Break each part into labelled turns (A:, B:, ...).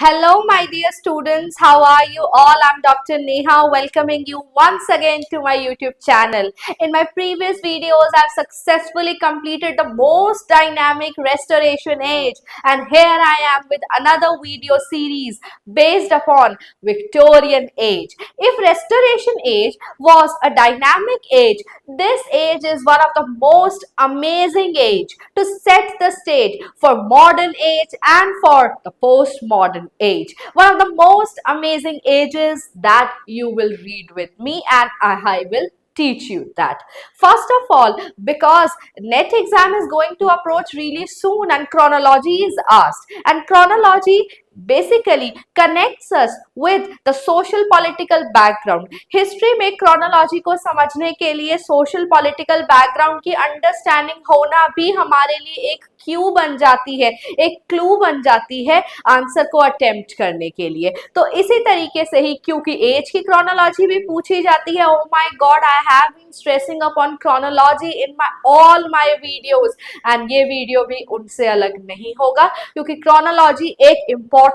A: Hello, my dear students. How are you all? I'm Dr. Neha, welcoming you once again to my YouTube channel. In my previous videos, I've successfully completed the most dynamic restoration age, and here I am with another video series based upon Victorian age. If restoration age was a dynamic age, this age is one of the most amazing age to set the stage for modern age and for the postmodern age. One of the most amazing ages that you will read with me, and I will teach you that. First of all, because net exam is going to approach really soon and chronology is asked, and chronology basically connects us with the social political background. History में chronology को समझने के लिए social political background की understanding होना भी हमारे लिए एक क्यू बन जाती है, एक क्लू बन जाती है आंसर को अटेम्प्ट करने के लिए. तो इसी तरीके से ही क्योंकि एज की chronology भी पूछी जाती है, oh my god, I have been stressing upon chronology in all my videos, and ये वीडियो भी उनसे अलग नहीं होगा क्योंकि chronology एक important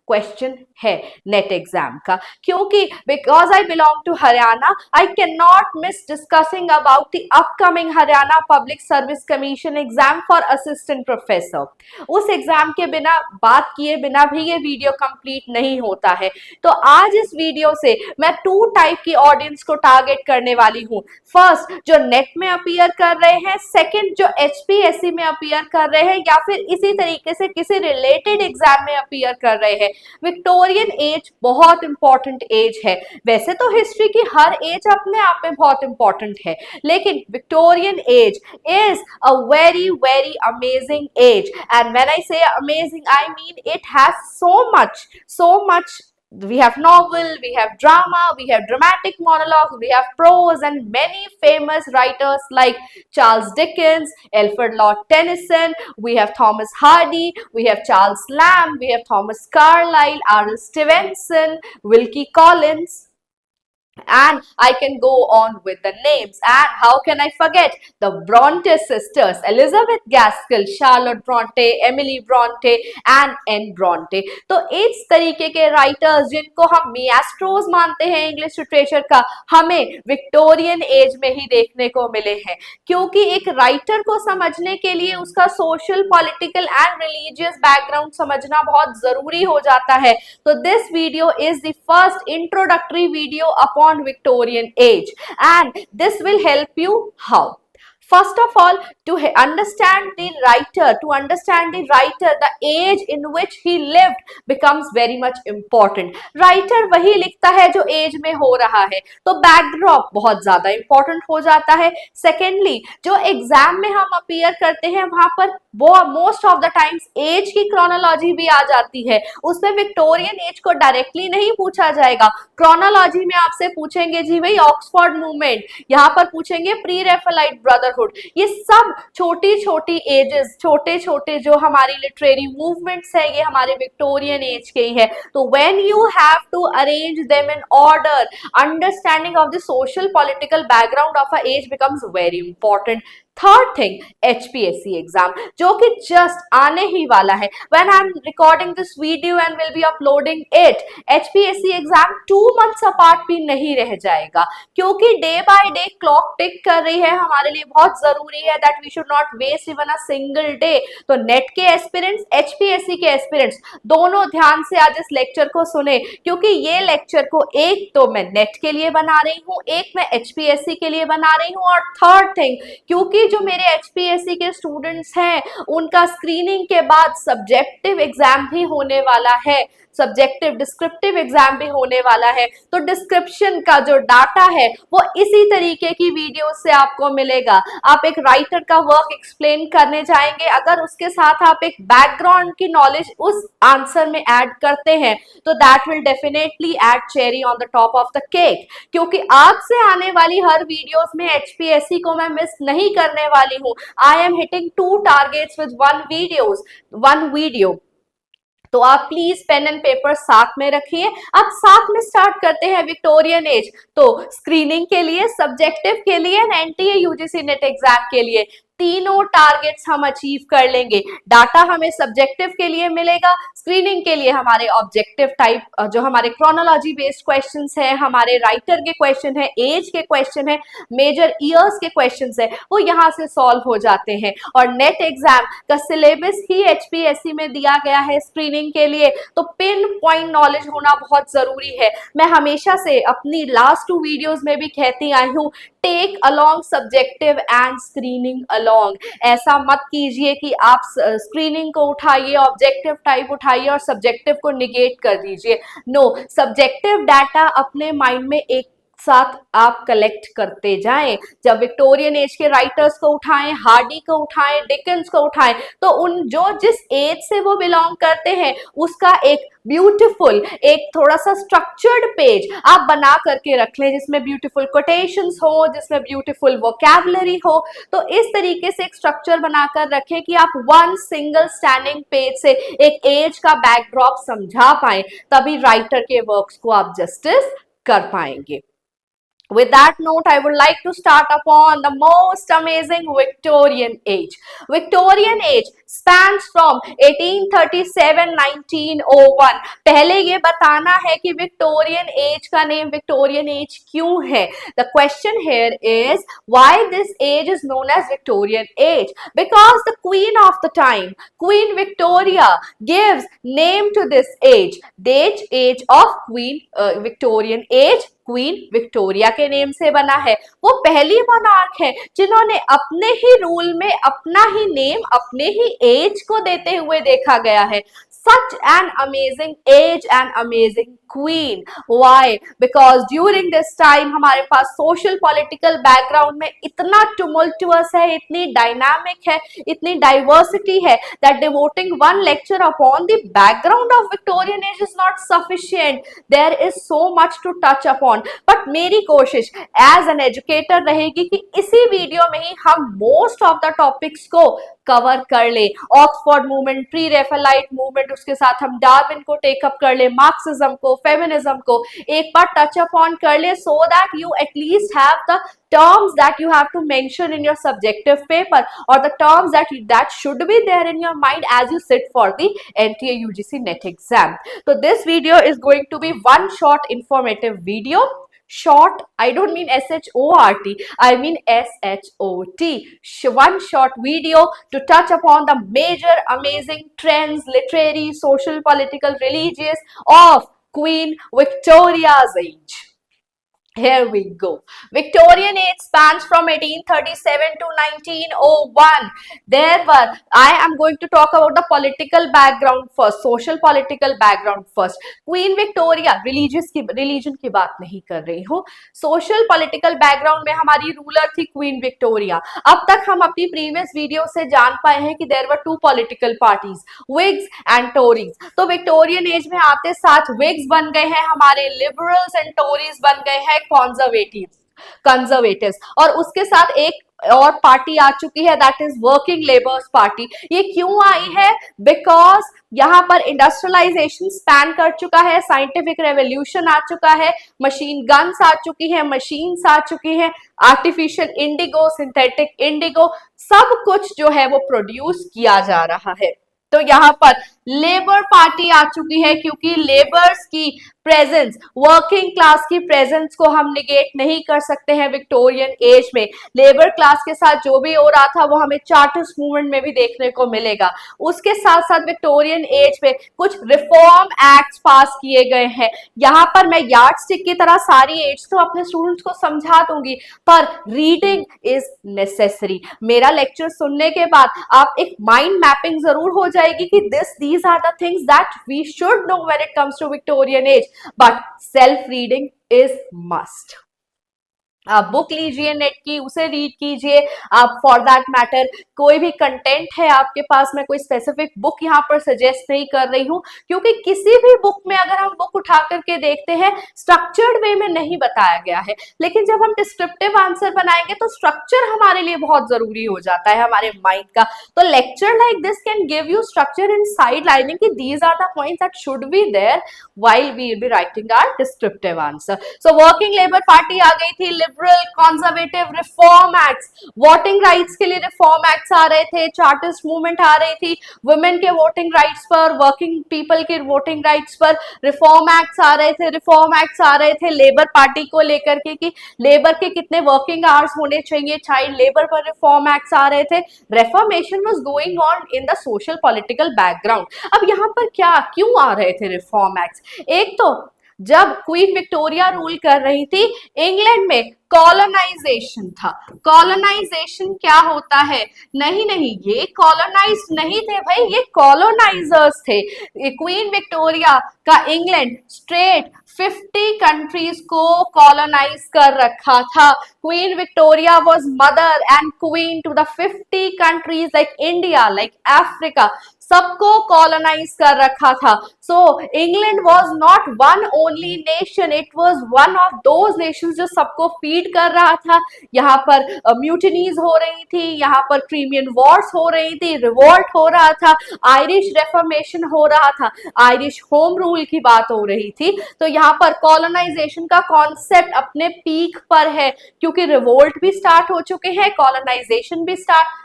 A: क्वेश्चन है नेट एग्जाम का. क्योंकि because I belong to Haryana, I can not miss discussing about the upcoming Haryana public service commission exam for assistant professor. उस एग्जाम के बिना, बात किए बिना भी ये वीडियो कंप्लीट नहीं होता है. तो आज इस वीडियो से मैं टू टाइप की ऑडियंस को टारगेट करने वाली हूँ. फर्स्ट, जो नेट में अपीयर कर रहे हैं. सेकेंड, जो एचपीएससी में अपीयर कर रहे हैं या फिर इसी तरीके से किसी रिलेटेड एग्जाम में अपीयर कर रहे हैं. विक्टोरियन एज बहुत इंपॉर्टेंट एज है. वैसे तो हिस्ट्री की हर एज अपने आप में बहुत इंपॉर्टेंट है, लेकिन Victorian age is a very very amazing age. And when I say amazing, I mean it has so much. We have novel, we have drama, we have dramatic monologues, we have prose, and many famous writers like Charles Dickens, Alfred Lord Tennyson, we have Thomas Hardy, we have Charles Lamb, we have Thomas Carlyle, R.L. Stevenson, Wilkie Collins, and I can go on with the names. And how can I forget the Bronte sisters, Elizabeth Gaskell, Charlotte Bronte, Emily Bronte and Anne Bronte. तो इस तरीके के writers जिनको हम मियास्ट्रोज मानते हैं English literature का, हमें विक्टोरियन एज में ही देखने को मिले हैं. क्योंकि एक राइटर को समझने के लिए उसका social, political and religious background समझना बहुत जरूरी हो जाता है. तो this video is the first introductory video upon Victorian age, and this will help you how. First of all, to understand the writer, the age in which he lived becomes very much important. Writer वही लिखता है जो as में हो रहा है, तो backdrop बहुत ज्यादा इंपॉर्टेंट हो जाता है. सेकेंडली, जो एग्जाम में हम अपीयर करते हैं वहां पर most of the times age की क्रोनोलॉजी भी आ जाती है. उसमें विक्टोरियन एज को डायरेक्टली नहीं पूछा जाएगा. क्रोनोलॉजी में आपसे पूछेंगे जी भाई ऑक्सफोर्ड मूवमेंट, यहाँ पर पूछेंगे प्री रेफेलाइट ब्रदरहुड. ये सब छोटी छोटी एजेस, छोटे छोटे जो हमारी लिटरेरी मूवमेंट्स है, ये हमारे विक्टोरियन एज के ही है. तो when you have to arrange them in order, understanding of the social political background of a age becomes very important. Third thing, HPSC exam जो कि जस्ट आने ही वाला है. When I'm recording this video and will be uploading it, HPSC exam 2 months apart भी नहीं रह जाएगा, क्योंकि डे बाय डे क्लॉक टिक कर रही है. हमारे लिए बहुत जरूरी है that we should not waste even a single day. तो नेट के एस्पिरेंट्स, HPSC के एस्पिरेंट्स दोनों ध्यान से आज इस लेक्चर को सुने, क्योंकि ये लेक्चर को एक तो मैं नेट के लिए बना रही हूँ, एक मैं HPSC के लिए बना रही हूँ, और थर्ड थिंग, क्योंकि जो मेरे HPSC के स्टूडेंट्स हैं उनका स्क्रीनिंग के बाद सब्जेक्टिव एग्जाम भी होने वाला है, सब्जेक्टिव डिस्क्रिप्टिव एग्जाम भी होने वाला है. तो डिस्क्रिप्शन का जो डाटा है वो इसी तरीके की वीडियो से आपको मिलेगा. आप एक राइटर का वर्क एक्सप्लेन करने जाएंगे, अगर उसके साथ आप एक बैकग्राउंड की नॉलेज उस आंसर में ऐड करते हैं तो that will definitely add cherry on the top of the cake. क्योंकि आज से आने वाली हर वीडियोस में HPSC को मैं मिस नहीं करने वाली हूँ. I am hitting 2 targets with 1 video. तो आप प्लीज पेन एंड पेपर साथ में रखिए. अब साथ में स्टार्ट करते हैं विक्टोरियन एज. तो स्क्रीनिंग के लिए, सब्जेक्टिव के लिए, and NTA UGC net exam के लिए तीनों टारगेट्स हम अचीव कर लेंगे। डाटा हमें सब्जेक्टिव के लिए मिलेगा, स्क्रीनिंग के लिए हमारे ऑब्जेक्टिव टाइप जो हमारे क्रोनोलॉजी बेस्ड क्वेश्चंस है, हमारे राइटर के क्वेश्चन है, एज के क्वेश्चन है, मेजर ईयर्स के क्वेश्चंस है, वो यहाँ से सॉल्व हो जाते हैं। और नेट एग्जाम का सिलेबस ही HPSC में दिया गया है स्क्रीनिंग के लिए, तो पिन पॉइंट नॉलेज होना बहुत जरूरी है। मैं हमेशा से अपनी लास्ट 2 वीडियोस में भी कहती आई हूँ, take along subjective and screening along. ऐसा मत कीजिए कि आप स्क्रीनिंग को उठाइए, ऑब्जेक्टिव टाइप उठाइए और सब्जेक्टिव को निगेट कर दीजिए। नो, सब्जेक्टिव डाटा अपने माइंड में एक साथ आप कलेक्ट करते जाएं। जब विक्टोरियन एज के राइटर्स को उठाएं, हार्डी को उठाएं, डिकेंस को उठाएं, तो उन जो जिस एज से वो बिलोंग करते हैं उसका एक ब्यूटीफुल, एक थोड़ा सा स्ट्रक्चर्ड पेज आप बना करके रख लें, जिसमें ब्यूटीफुल कोटेशंस हो, जिसमें ब्यूटीफुल वोकैबुलरी हो। तो इस तरीके से एक स्ट्रक्चर बनाकर रखें कि आप वन सिंगल स्टैंडिंग पेज से एक एज का बैकड्रॉप समझा पाएं, तभी राइटर के वर्क्स को आप जस्टिस कर पाएंगे। With that note, I would like to start upon the most amazing Victorian age. Victorian age spans from 1837-1901. पहले ये बताना है कि Victorian age का नेम Victorian age क्यों है? The question here is why this age is known as Victorian age? Because the queen of the time, Queen Victoria, gives name to this age. The age of Victorian age queen Victoria के name से बना है। वो पहली monarch है जिन्होंने अपने ही rule में अपना ही नेम अपने ही एज को देते हुए देखा गया है। Such an amazing age and amazing queen. Why? Because during this time हमारे पास social political background में इतना tumultuous है, इतनी dynamic है, इतनी diversity है that devoting one lecture upon the background of Victorian age is not sufficient. There is so much to touch upon. But मेरी कोशिश as an educator रहेगी कि इसी वीडियो में ही हम most of the topics को कवर कर ले। Oxford movement, pre Raphaelite movement, उसके साथ हम डार्विन को टेकअप कर ले, मार्क्सिज्म को, फेमिनिज्म को एक बार टच अपॉन कर ले, so that you at least have the terms that you have to mention in your subjective paper or the terms that should be there in your mind as you sit for the NTA UGC NET exam. So this video is going to be one short informative video. Short, I don't mean SHORT, I mean SHOT. One short video to touch upon the major amazing trends, literary, social, political, religious of Queen Victoria's age. Here we go. Victorian age spans from 1837 to 1901. I am going to talk about the political background first, social political background first. Queen Victoria, religion की बात नहीं कर रही हूँ, social political background में हमारी ruler थी Queen Victoria. अब तक हम अपनी previous video से जान पाए हैं कि there were two political parties, Whigs and Tories. तो Victorian age में आते साथ Whigs बन गए हैं हमारे, Liberals and Tories बन गए हैं कंजर्वेटिव्स, और उसके साथ एक और पार्टी आ चुकी है, that is working labours party. ये क्यों आई है? बिकॉज यहाँ पर इंडस्ट्रियलाइजेशन स्पैन कर चुका है, साइंटिफिक रेवोल्यूशन आ चुका है, मशीन गन्स आ चुकी है, मशीन्स आ चुकी हैं, आर्टिफिशियल इंडिगो, सिंथेटिक इंडिगो, सब कुछ जो है वो प्रोड्यूस किया जा रहा है। तो यहाँ पर लेबर पार्टी आ चुकी है, क्योंकि लेबर्स की प्रेजेंस, वर्किंग क्लास की प्रेजेंस को हम निगेट नहीं कर सकते हैं विक्टोरियन एज में। लेबर क्लास के साथ जो भी हो रहा था वो हमें चार्टिस्ट मूवमेंट में भी देखने को मिलेगा। उसके साथ साथ विक्टोरियन एज में कुछ रिफॉर्म एक्ट्स पास किए गए हैं। यहाँ पर मैं यार्ड स्टिक की तरह सारी एज तो अपने स्टूडेंट्स को समझा दूंगी, पर रीडिंग इज नेसेसरी। मेरा लेक्चर सुनने के बाद आप एक माइंड मैपिंग जरूर हो जाएगी कि these are the things that we should know when it comes to Victorian age, but self reading is must. आप बुक लीजिए नेट की, उसे रीड कीजिए। आप फॉर दैट मैटर कोई भी कंटेंट है आपके पास, मैं कोई स्पेसिफिक बुक यहाँ पर सजेस्ट नहीं कर रही हूँ, क्योंकि किसी भी बुक में अगर हम बुक उठा करके देखते हैं स्ट्रक्चर्ड वे में नहीं बताया गया है, लेकिन जब हम डिस्क्रिप्टिव आंसर बनाएंगे तो स्ट्रक्चर हमारे लिए बहुत जरूरी हो जाता है हमारे माइंड का। तो lecture like this can give you structure in side lining कि these are the points that should be there while we will be writing our descriptive answer. So working labour party आ गई थी, liberal conservative reform acts, voting rights के लिए reform acts आ रहे थे, chartist movement आ रही थी, वुमेन के वोटिंग राइट्स पर, वर्किंग पीपल के वोटिंग राइट्स पर रिफॉर्म एक्ट्स आ रहे थे, रिफॉर्म एक्ट्स आ रहे थे लेबर पार्टी को लेकर के कि लेबर के कितने वर्किंग आवर्स होने चाहिए, चाइल्ड लेबर पर रिफॉर्म एक्ट्स आ रहे थे। Reformation was going on in the social political background. अब यहाँ पर क्या क्यों आ रहे थे रिफॉर्म एक्ट्स? एक तो जब क्वीन विक्टोरिया रूल कर रही थी इंग्लैंड में, कॉलोनाइजेशन था। कॉलोनाइजेशन क्या होता है? नहीं नहीं, ये कॉलोनाइज नहीं थे भाई, ये कॉलोनाइजर्स थे। क्वीन विक्टोरिया का इंग्लैंड स्ट्रेट 50 कंट्रीज को कॉलोनाइज कर रखा था। Queen Victoria was mother and queen to the 50 countries like India, like Africa, सबको कॉलोनाइज कर रखा था। So England was not one only nation, it was one of those nations जो सबको फीड कर रहा था। यहाँ पर म्यूटिनीज हो रही थी, यहाँ पर क्रीमियन वॉर्स हो रही थी, रिवोल्ट हो रहा था, आयरिश रेफॉर्मेशन हो रहा था, आयरिश होम रूल की बात हो रही थी। तो यहाँ पर कॉलोनाइजेशन का कॉन्सेप्ट अपने पीक पर है, क्योंकि रिवोल्ट भी स्टार्ट हो चुके हैं, कॉलोनाइजेशन भी स्टार्ट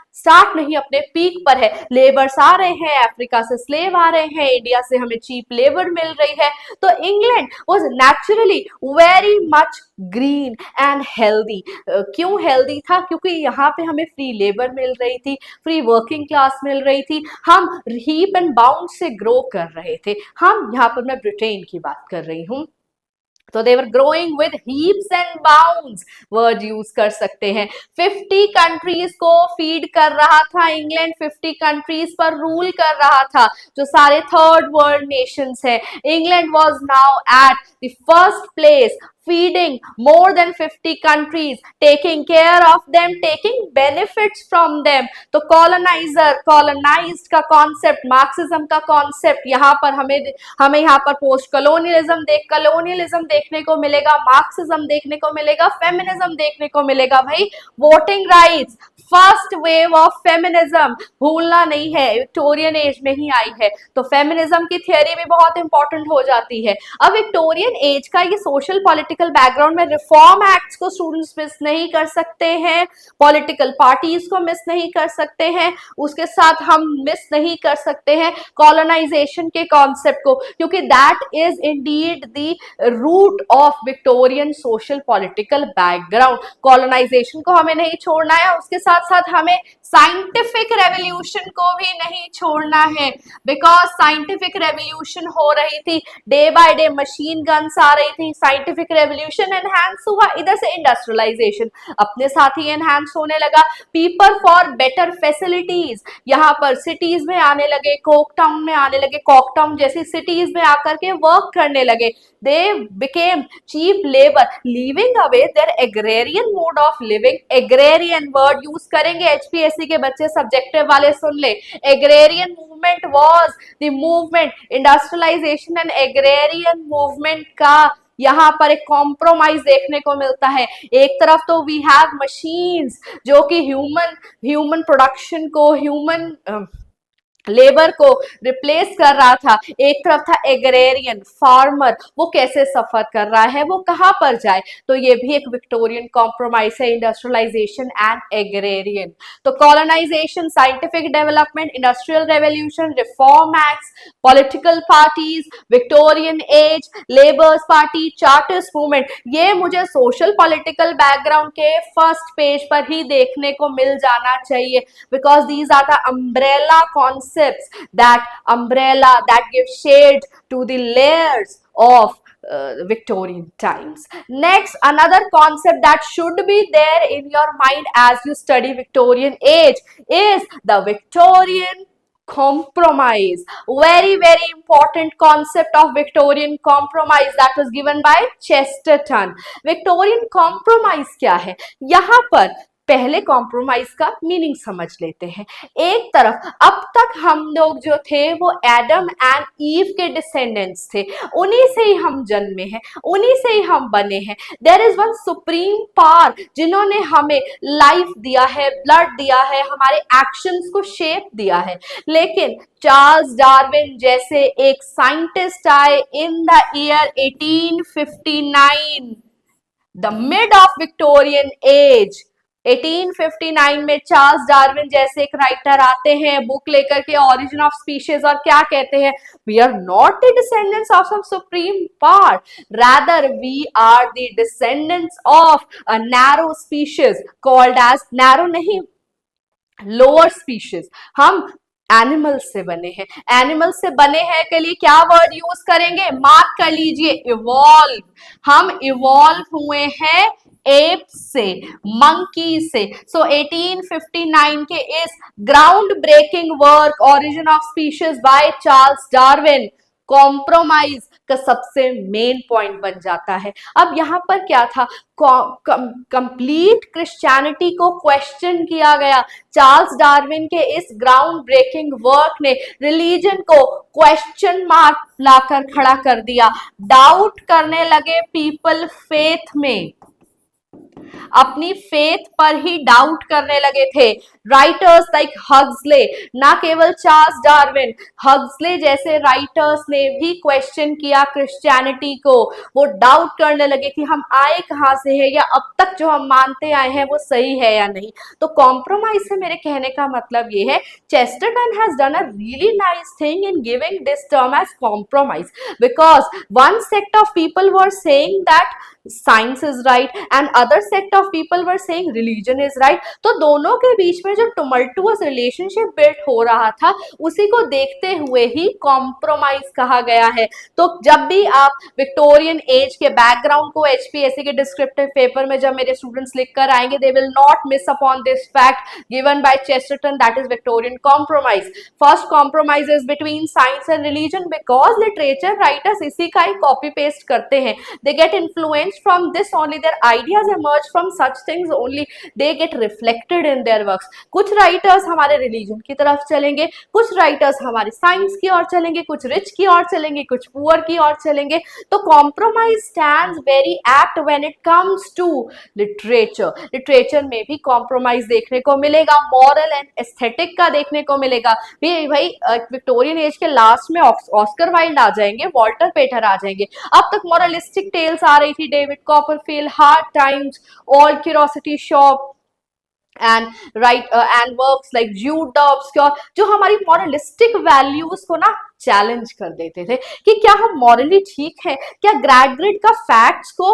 A: नहीं, अपने पीक पर है। लेबर्स आ रहे हैं, अफ्रीका से स्लेव आ रहे हैं, इंडिया से हमें चीप लेबर मिल रही है। तो England was naturally very much green and healthy. क्यों हेल्दी था? क्योंकि यहाँ पे हमें फ्री लेबर मिल रही थी, फ्री वर्किंग क्लास मिल रही थी, हम हीप एंड बाउंड से ग्रो कर रहे थे। हम यहाँ पर, मैं ब्रिटेन की बात कर रही हूँ, तो they were growing with heaps and bounds, word use कर सकते हैं। 50 कंट्रीज को फीड कर रहा था इंग्लैंड, 50 कंट्रीज पर रूल कर रहा था, जो सारे थर्ड वर्ल्ड नेशंस हैं। England was now at the first place, feeding more than 50 countries, taking care of them, taking benefits from them. तो colonizer, colonized का concept, मार्क्सिज्म का concept, यहाँ पर हमें यहाँ पर पोस्ट कलोनियलिज्म देखने को मिलेगा, मार्क्सिज्म देखने को मिलेगा, फेमिनिज्म देखने को मिलेगा। भाई voting rights, first wave of feminism भूलना नहीं है, विक्टोरियन एज में ही आई है। तो फेमिनिज्म की थियोरी भी बहुत इंपॉर्टेंट हो जाती है। अब विक्टोरियन एज का ये सोशल पॉलिटिकल बैकग्राउंड में रिफॉर्म एक्ट्स को स्टूडेंट्स मिस नहीं कर सकते हैं, पॉलिटिकल पार्टीज को मिस नहीं कर सकते हैं, उसके साथ हम मिस नहीं कर सकते हैं कॉलोनाइजेशन के कॉन्सेप्ट को, क्योंकि that is indeed the root of Victorian social political background. Colonisation को हमें नहीं छोड़ना है, उसके साथ साथ हमें साइंटिफिक रेवोल्यूशन को भी नहीं छोड़ना है, बिकॉज साइंटिफिक रेवोल्यूशन हो रही थी, day by day machine guns आ रही थी, साइंटिफिक रेवोल्यूशन एनहांस हुआ, इधर से इंडस्ट्रियलाइजेशन अपने साथ ही एनहांस होने लगा। पीपल फॉर बेटर फैसिलिटीज यहाँ पर सिटीज में आने लगे, कोकटाउन में आने लगे, कॉकटाउन जैसी सिटीज में आकर के वर्क करने लगे। They became cheap labor, leaving away their agrarian mode of living. Agrarian word use करेंगे, HPSC के बच्चे सब्जेक्टिव वाले सुन ले। Agrarian movement was the movement, industrialization and agrarian movement का यहाँ पर एक कॉम्प्रोमाइज देखने को मिलता है। एक तरफ तो वी हैव मशीन्स जो कि ह्यूमन प्रोडक्शन को, ह्यूमन लेबर को रिप्लेस कर रहा था, एक तरफ था एग्रेरियन फार्मर, वो कैसे सफर कर रहा है, वो कहां पर जाए। तो ये भी एक विक्टोरियन कॉम्प्रोमाइज है, इंडस्ट्रियलाइजेशन एंड एग्रेरियन। तो colonisation, scientific development, industrial revolution, reform acts, political parties, Victorian age, labours party, chartist movement, ये मुझे सोशल पॉलिटिकल बैकग्राउंड के फर्स्ट पेज पर ही देखने को मिल जाना चाहिए, because these are the umbrella concept, that umbrella that gives shade to the layers of Victorian times. Next, another concept that should be there in your mind as you study Victorian age is the Victorian compromise. Very important concept of Victorian compromise that was given by Chesterton. Victorian compromise क्या है? यहाँ पर पहले compromise का meaning समझ लेते हैं। एक तरफ अब तक हम लोग जो थे वो एडम एंड ईव के डिसेंडेंट्स थे, उन्हीं से ही हम जन्मे हैं, उन्हीं से ही हम बने हैं। There is one supreme power जिन्होंने हमें लाइफ दिया है, ब्लड दिया है, हमारे एक्शंस को शेप दिया है। लेकिन चार्ल्स डार्विन जैसे एक साइंटिस्ट आए in the year 1859, the mid of Victorian age. 1859 में चार्ल्स डार्विन जैसे एक राइटर आते हैं बुक लेकर के ऑरिजिन ऑफ स्पीशीज, और क्या कहते हैं, we are not the descendants of some supreme power, rather we are the descendants of a narrow species called age, narrow नहीं, लोअर स्पीशीज। हम एनिमल से बने हैं, एनिमल से बने हैं के लिए क्या वर्ड यूज करेंगे, मार्क कर लीजिए, इवॉल्व। हम इवॉल्व हुए हैं एप से, मंकी से। सो 1859 के इस ground breaking work origin of species by Charles Darwin compromise का सबसे मेन पॉइंट बन जाता है। अब यहां पर क्या था, कंप्लीट क्रिश्चियनिटी को क्वेश्चन किया गया। चार्ल्स डार्विन के इस ग्राउंड ब्रेकिंग वर्क ने रिलीजन को क्वेश्चन मार्क लाकर खड़ा कर दिया। डाउट करने लगे पीपल फेथ में, अपनी फेथ पर ही डाउट करने लगे थे। राइटर्स लाइक हक्सले, ना केवल चार्ल्स डार्विन, हक्सले जैसे राइटर्स ने भी क्वेश्चन किया क्रिश्चियनिटी को। वो डाउट करने लगे कि हम आए कहां से है, या अब तक जो हम मानते आए हैं वो सही है या नहीं। तो कॉम्प्रोमाइज से मेरे कहने का मतलब ये है, Chesterton has done a really nice thing in giving this term as compromise, because one sect of people were saying that science is right and other sect of people were saying religion is right. तो दोनों के बीच में जो टुमल्टुअस relationship build हो रहा था, उसी को देखते हुए ही कॉम्प्रोमाइज कहा गया है। तो जब भी आप विक्टोरियन एज के बैकग्राउंड को एचपीएससी के डिस्क्रिप्टिव पेपर में जब मेरे स्टूडेंट्स लिख कर आएंगे, they will not miss upon this fact given by Chesterton, that is Victorian compromise. First compromise is between science and religion, because literature writers इसी का ही कॉपी पेस्ट करते हैं। They get influence from this only, their ideas emerge from such things only, they get reflected in their works। कुछ writers हमारे religion की तरफ चलेंगे, कुछ राइटर्स हमारे साइंस की ओर चलेंगे, कुछ रिच की ओर चलेंगे, कुछ पुअर की ओर चलेंगे। तो compromise stands very apt when it comes to literature. Literature में भी कॉम्प्रोमाइज देखने को मिलेगा, मॉरल एंड एस्थेटिक का देखने को मिलेगा। भाई विक्टोरियन एज के लास्ट में ऑस्कर वाइल्ड आ जाएंगे, वॉल्टर पेटर आ जाएंगे। अब तक मॉरलिस्टिक टेल्स आ रही थी, David Copperfield, hard times, old curiosity shop and works like Jude the Obscure, जो हमारी मॉरलिस्टिक वैल्यूज को ना चैलेंज कर देते थे कि क्या हम मॉरली ठीक है, क्या ग्रेड का फैक्ट्स को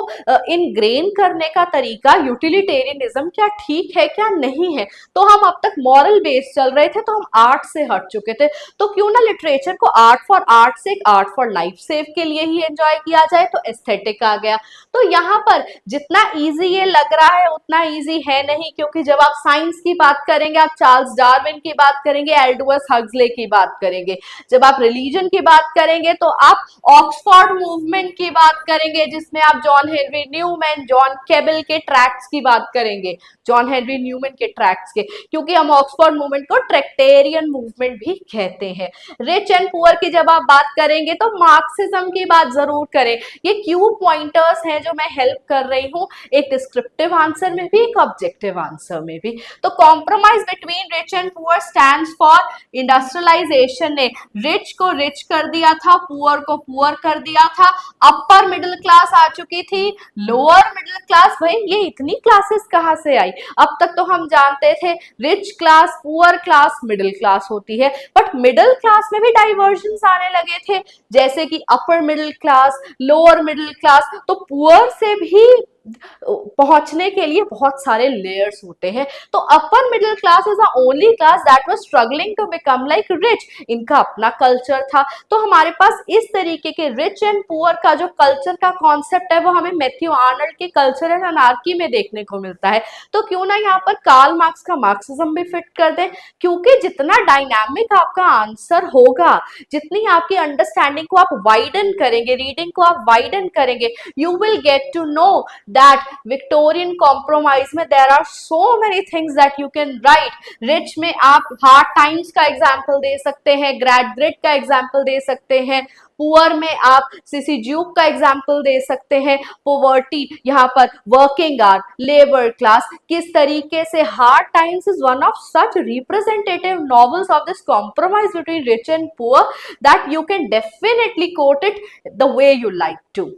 A: इनग्रेन करने का तरीका यूटिलिटेरियनिज्म क्या ठीक है क्या नहीं है। तो हम अब तक मॉरल बेस्ड चल रहे थे, तो हम आर्ट से हट चुके थे। तो क्यों ना लिटरेचर को आर्ट फॉर आर्ट से आर्ट फॉर लाइफ सेव के लिए ही एंजॉय किया जाए। तो एस्थेटिक आ गया। तो यहाँ पर जितना ईजी ये लग रहा है उतना ईजी है नहीं, क्योंकि जब आप साइंस की बात करेंगे, आप चार्ल्स डार्विन की बात करेंगे, एल्डोस हक्सले की बात करेंगे। जब आप रिलीजन की बात करेंगे तो आप ऑक्सफोर्ड मूवमेंट की बात करेंगे, जिसमें आप John Henry Newman, John Keble के ट्रैक्ट्स की बात करेंगे, जॉन हेनरी न्यूमैन के ट्रैक्ट्स के, क्योंकि हम ऑक्सफोर्ड मूवमेंट को ट्रैक्टेरियन मूवमेंट भी कहते हैं। रिच एंड पुअर की जब आप बात करेंगे तो मार्क्सिज्म की बात जरूर करें। ये क्यू पॉइंटर्स हैं जो मैं हेल्प कर रही हूँ, एक डिस्क्रिप्टिव आंसर में भी, एक ऑब्जेक्टिव आंसर में भी। तो compromise between rich and poor stands for industrialization ने रिच को रिच कर दिया था, पुअर को पुअर कर दिया था। अपर मिडिल क्लास आ चुकी थी, लोअर मिडिल क्लास, भाई ये इतनी क्लासेस कहां से आई। अब तक तो हम जानते थे rich class, poor class, middle class होती है, बट मिडिल क्लास में भी डाइवर्जन्स आने लगे थे, जैसे कि अपर middle class, lower middle class. तो पुअर से भी पहुंचने के लिए बहुत सारे लेयर्स होते हैं। तो upper middle class is the only class that was struggling to become like rich. इनका अपना कल्चर था। तो हमारे पास इस तरीके के रिच एंड पुअर का जो कल्चर का कॉन्सेप्ट है, वो हमें मैथ्यू आर्नल्ड के कल्चर एंड अनार्की में देखने को मिलता है। तो क्यों ना यहाँ पर कार्ल मार्क्स का मार्क्सिज्म भी फिट कर दें, क्योंकि जितना डायनामिक आपका आंसर होगा, जितनी आपकी अंडरस्टैंडिंग को आप वाइडन करेंगे, रीडिंग को आप वाइडन करेंगे, you will get to know that Victorian compromise में there are so many things that you can write। Rich में आप hard times का एग्जाम्पल दे सकते हैं, ग्रेड का एग्जाम्पल दे सकते हैं, पुअर में आप सीसी ड्यूक का एग्जाम्पल दे सकते हैं, पोवर्टी, यहाँ पर वर्किंग आर, लेबर क्लास। किस तरीके से hard times is one of such representative novels of this compromise between rich and poor that you can definitely quote it the way you like to.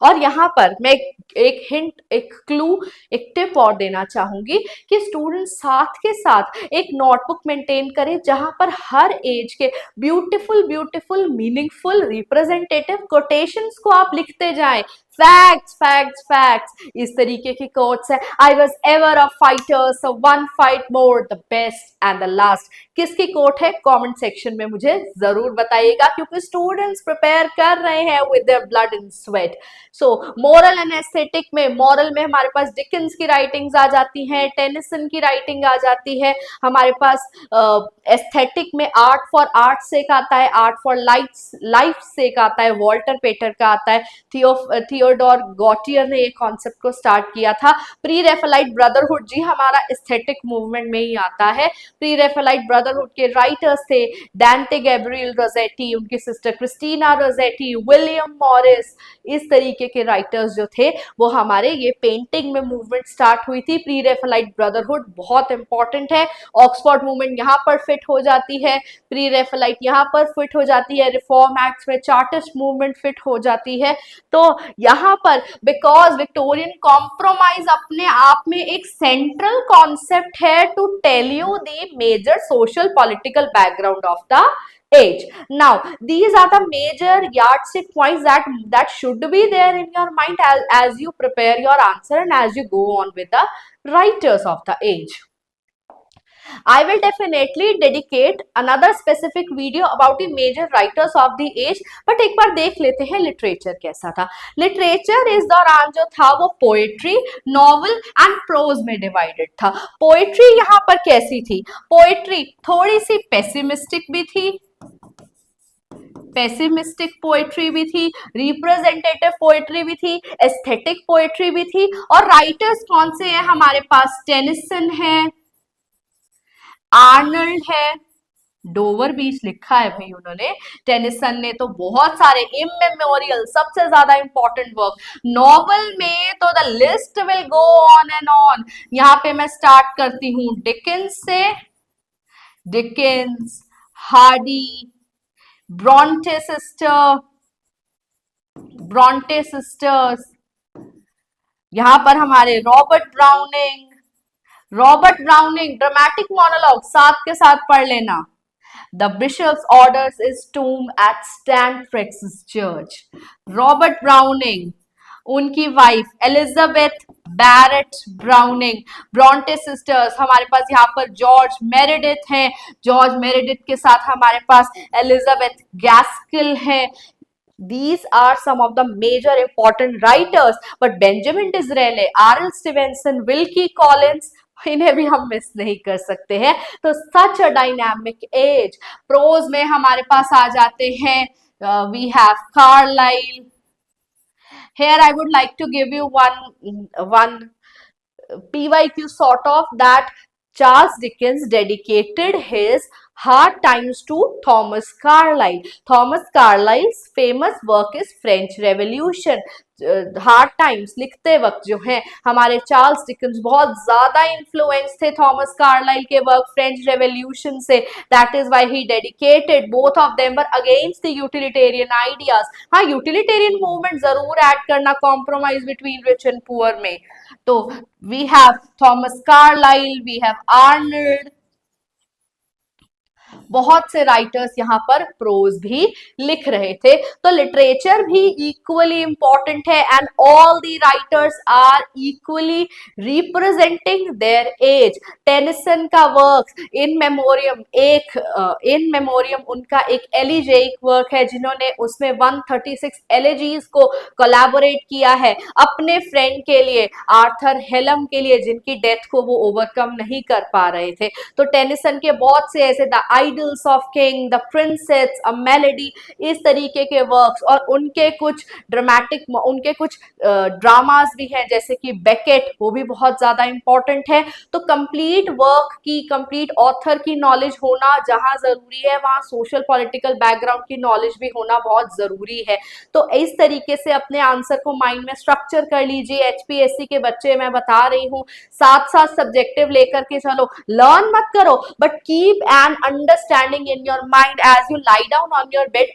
A: और यहाँ पर मैं एक हिंट, एक clue, एक टिप और देना चाहूंगी कि स्टूडेंट साथ के साथ एक नोटबुक मेंटेन करें जहां पर हर एज के beautiful beautiful meaningful representative quotations को आप लिखते जाएं। फैक्ट्स फैक्ट्स फैक्ट्स, इस तरीके की कोट्स है। I was ever a fighter so one fight more, the best and the last. किसकी कोट है कमेंट सेक्शन में मुझे जरूर बताइएगा, क्योंकि स्टूडेंट्स प्रिपेयर कर रहे हैं with their blood and sweat. So moral and aesthetic में, मॉरल में हमारे पास डिकिंस की राइटिंग्स आ जाती हैं, टेनिसन की राइटिंग आ जाती है। हमारे पास एस्थेटिक में आर्ट फॉर आर्ट से एक आता है, आर्ट फॉर लाइफ से एक आता है, वॉल्टर पेटर का आता है। थियोडोर गॉटियर ने ये कॉन्सेप्ट को स्टार्ट किया था। प्री रेफेलाइट ब्रदरहुड जी हमारा एस्थेटिक मूवमेंट में ही आता है। प्री रेफेलाइट ब्रदरहुड के राइटर्स थे डांटे गैब्रियल रोजेटी, उनकी sister Christina Rossetti, William Morris. इस तरीके के राइटर्स जो थे वो हमारे ये पेंटिंग में मूवमेंट स्टार्ट हुई थी। प्री रेफेलाइट ब्रदरहुड बहुत इंपॉर्टेंट है। ऑक्सफोर्ड मूवमेंट यहाँ पर फिट हो जाती है, प्री रेफेलाइट यहाँ पर फिट हो जाती है, रिफॉर्म एक्ट में चार्टिस्ट मूवमेंट फिट हो जाती है। तो यहाँ पर बिकॉज विक्टोरियन कॉम्प्रोमाइज अपने आप में एक सेंट्रल कॉन्सेप्ट है to tell you the major social political background of the age. Now these are the major yardstick points that should be there in your mind as you prepare your answer and as you go on with the writers of the age. I will definitely dedicate another specific video about the major writers of the age, but एक बार देख लेते हैं literature कैसा था। Literature इस दौरान जो था वो पोएट्री, नॉवल एंड प्रोज में डिवाइडेड था। पोएट्री यहाँ पर कैसी थी? पोएट्री थोड़ी सी पेसिमिस्टिक भी थी, पेसिमिस्टिक पोएट्री भी थी, रिप्रेजेंटेटिव पोएट्री भी थी, एस्थेटिक पोएट्री भी थी। और राइटर्स कौन से हैं हमारे पास? टेनिसन है, आर्नल्ड है, डोवर बीच लिखा है भाई उन्होंने। टेनिसन ने तो बहुत सारे इमेमोरियल, सबसे ज्यादा इंपॉर्टेंट वर्क। नॉवल में तो the list will go on and on. यहाँ पे मैं स्टार्ट करती हूँ डिकिंस से, डिकिंस, हार्डी, ब्रॉन्टे सिस्टर्स, यहां पर हमारे रॉबर्ट ब्राउनिंग ड्रामेटिक मोनोलॉग साथ के साथ पढ़ लेना। The bishop's orders is tomb at Stanfridge's church. Robert Browning, उनकी wife Elizabeth Barrett Browning, Bronte sisters, हमारे पास यहाँ पर जॉर्ज मेरेडिथ हैं, जॉर्ज मेरेडिथ के साथ हमारे पास एलिजाबेथ गैस्किल हैं। These are some of the major important writers, but Benjamin Disraeli, R.L. Stevenson, Wilkie Collins, इन्हें भी हम मिस नहीं कर सकते हैं। तो such a dynamic age. Prose में हमारे पास आ जाते हैं, we have Carlyle. Here I would like to give you one PYQ sort of that Charles Dickens dedicated his Hard Times to Thomas Carlyle. Thomas Carlyle's famous work is French Revolution. Hard times लिखते वक्त जो है हमारे Charles Dickens बहुत ज्यादा influence थे Thomas Carlyle के work French revolution से। That is why he dedicated, both of them were against the utilitarian ideas. हाँ, यूटिलिटेरियन मूवमेंट जरूर ऐड करना compromise between rich and poor में। तो we have Thomas Carlyle, we have Arnold, बहुत से writers यहाँ पर प्रोज भी लिख रहे थे। तो लिटरेचर भी इक्वली इंपॉर्टेंट है and all the writers are equally representing their age. Tennyson का वर्क इन मेमोरियम उनका एक एलिजेइक वर्क है, जिन्होंने उसमें 136 एलिजीज को कोलैबोरेट किया है अपने फ्रेंड के लिए, आर्थर हेलम के लिए, जिनकी डेथ को वो ओवरकम नहीं कर पा रहे थे। तो टेनिसन के बहुत से ऐसे the idols of king, the princess, a melody, इस तरीके के वर्क्स, और उनके कुछ ड्रामास भी हैं जैसे कि बेकेट, वो भी बहुत ज्यादा इंपॉर्टेंट है। तो कंप्लीट वर्क की, कंप्लीट ऑथर की नॉलेज होना जहां जरूरी है, वहां सोशल पॉलिटिकल बैकग्राउंड की नॉलेज भी होना बहुत जरूरी है। तो इस तरीके से अपने आंसर को माइंड में स्ट्रक्चर कर लीजिए। एचपीएससी के बच्चे मैं बता रही हूँ, साथ साथ सब्जेक्टिव लेकर के चलो, लर्न मत करो but keep an understanding understanding in your mind as you lie down on your bed.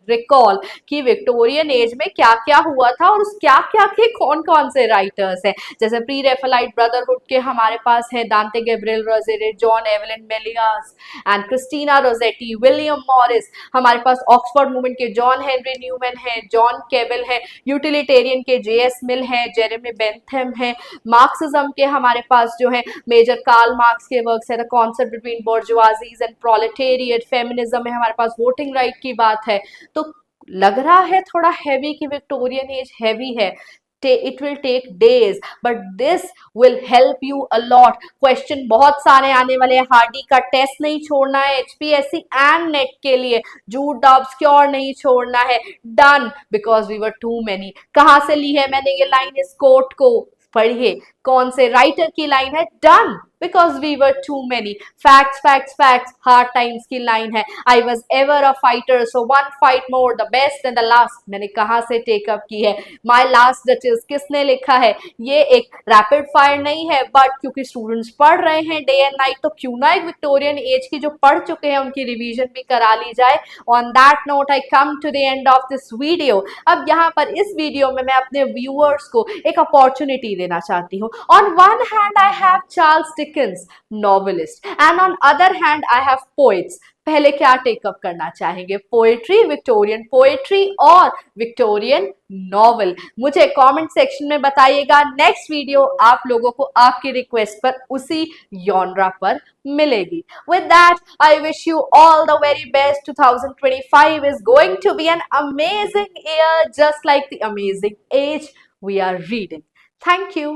A: Recall कि विक्टोरियन एज में क्या क्या हुआ था और उस क्या क्या के कौन कौन से राइटर्स हैं। जैसे प्री रेफेलाइट ब्रदरहुड के हमारे पास है Dante Gabriel Rossetti, John Everett Millais and Christina Rossetti, William Morris. हमारे पास ऑक्सफोर्ड मूवमेंट के जॉन हेनरी न्यूमैन है, जॉन केबल है, यूटिलिटेरियन के जेएस मिल है, जेरेमी बेंथम है। मार्क्सिज्म के हमारे पास जो है मेजर कार्ल मार्क्स के वर्क्स है, the concept between bourgeoisie and proletariat. Feminism में हमारे पास वोटिंग राइट की बात है। तो लग रहा है थोड़ा हैवी कि विक्टोरियन एज हैवी है, it will take days but this will help you a lot। Question बहुत सारे आने वाले हैं, हार्डी का टेस्ट नहीं छोड़ना है, एचपीएससी एंड नेट के लिए जूट ऑब्सक्योर नहीं छोड़ना है। Done because we were too many. कहां से ली है मैंने ये लाइन, इस कोट को पढ़िए, कौन से राइटर की लाइन है। Done because we were too many. Facts facts facts, hard times की लाइन है। I was ever a fighter so one fight more, the best and the last. मैंने कहां से टेकअप की है, माई लास्ट डचेस किसने लिखा है। ये एक रैपिड फायर नहीं है बट क्योंकि स्टूडेंट्स पढ़ रहे हैं डे एंड नाइट, तो क्यों ना एक विक्टोरियन एज की जो पढ़ चुके हैं उनकी रिवीजन भी करा ली जाए। On that note I come to the end of this video. अब यहाँ पर इस वीडियो में मैं अपने व्यूअर्स को एक अपॉर्चुनिटी देना चाहती हूँ। On one hand I have Charles Dickens, novelist, and on other hand I have poets. पहले क्या टेकअप करना चाहेंगे, पोएट्री, विक्टोरियन पोएट्री और विक्टोरियन नॉवल। मुझे कमेंट सेक्शन में बताइएगा। नेक्स्ट वीडियो आप लोगों को आपकी रिक्वेस्ट पर उसी जॉनरा पर मिलेगी। With that I wish you all the very best. 2025 is going to be an amazing year, just like the amazing age we are reading. Thank you.